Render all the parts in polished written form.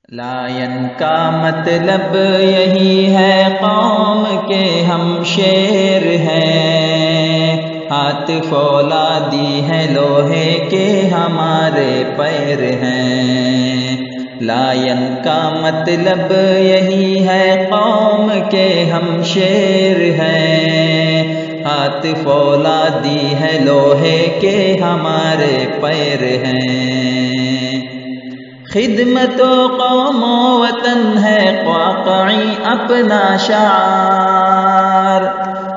Line کا مطلب یہی ہے قوم کے ہم شیر ہیں، ہاتھ فولادی ہے لوہے کے ہمارے پیر ہیں۔ لائن کا مطلب یہی ہے قوم کے ہم شیر ہیں، ہاتھ فولادی ہے لوہے کے ہمارے پیر ہیں۔ خدمت و قوم و وطن ہے واقعی اپنا شعار،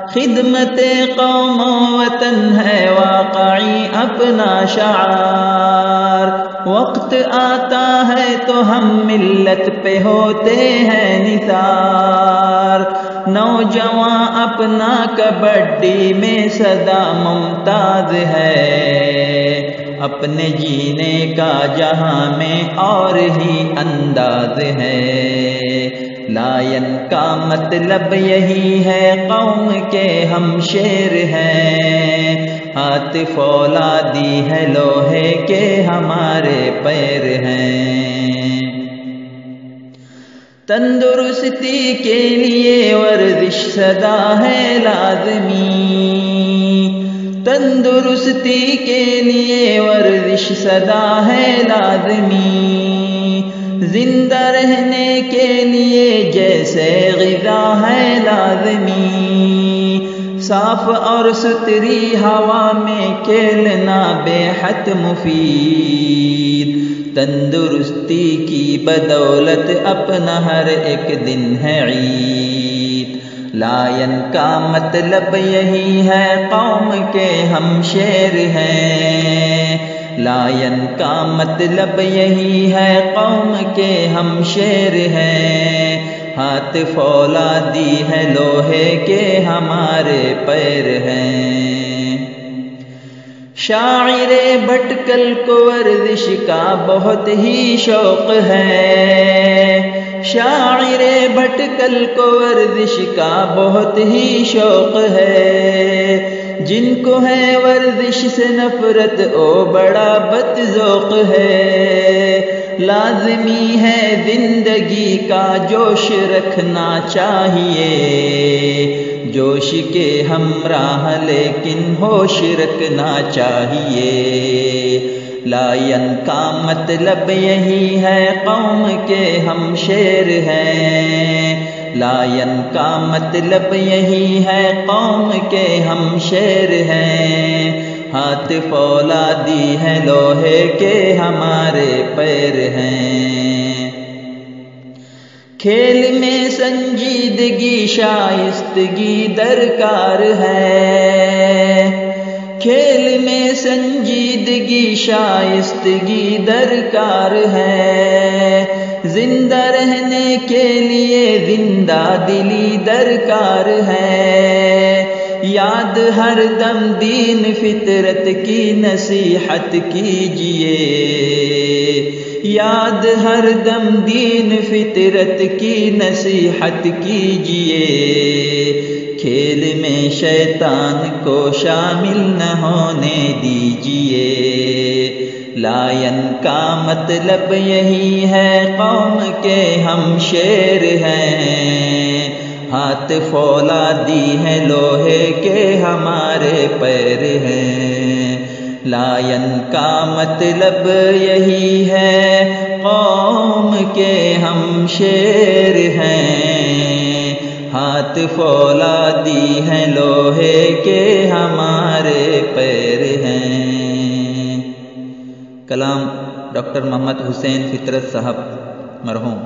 خدمت قوم و وطن ہے واقعی اپنا شعار۔ وقت آتا ہے تو ہم ملت پہ ہوتے ہیں نثار، نوجوان اپنا کبڈی میں سدا ممتاز ہے، اپنے جینے کا جہاں میں اور ہی انداز ہے۔ لائن کا مطلب یہی ہے قوم کے ہم شیر ہیں، ہاتھ فولادی ہے لوہے کے ہمارے پیر ہیں۔ تندرستی کے لیے ورزش سدا ہے لازمی، تندرستی کے لیے ورزش سدا ہے لازمی، زندہ رہنے کے لیے جیسے غذا ہے لازمی، صاف اور ستھری ہوا میں کھیلنا بے حد مفید، تندرستی کی بدولت اپنا ہر ایک دن ہے عید۔ لائن کا مطلب یہی ہے قوم کے ہم شیر ہیں، لائن کا مطلب یہی ہے قوم کے ہم شیر ہیں، ہاتھ فولادی ہے لوہے کے ہمارے پیر ہیں۔ شاعر بھٹکل کو ورزش کا بہت ہی شوق ہے، شاعر بھٹکل کو ورزش کا بہت ہی شوق ہے، جن کو ہے ورزش سے نفرت او بڑا بد ذوق ہے، لازمی ہے زندگی کا جوش رکھنا چاہیے، جوش کے ہمراہ لیکن ہوش رکھنا چاہیے۔ لائن کا مطلب یہی ہے قوم کے ہم شیر ہیں، لائن کا مطلب یہی ہے قوم کے ہم شیر ہیں، ہاتھ فولادی ہے لوہے کے ہمارے پیر ہیں۔ کھیل میں سنجیدگی شائستگی درکار ہے، کھیل میں سنجیدگی شائستگی درکار ہے، زندہ رہنے کے لیے زندہ دلی درکار ہے، یاد ہر دم دین فطرت کی نصیحت کیجیے، یاد ہر دم دین فطرت کی نصیحت کیجیے، کھیل میں شیطان کو شامل نہ ہونے دیجیے۔ لائن کا مطلب یہی ہے قوم کے ہم شیر ہیں، ہاتھ فولادی ہے لوہے کے ہمارے پیر ہیں۔ لائن کا مطلب یہی ہے قوم کے ہم شیر ہیں، ہاتھ فولادی ہے لوہے کے ہمارے پیر ہیں۔ کلام ڈاکٹر محمد حسین فطرت صاحب مرحوم۔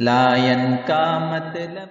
لائن کا مطلب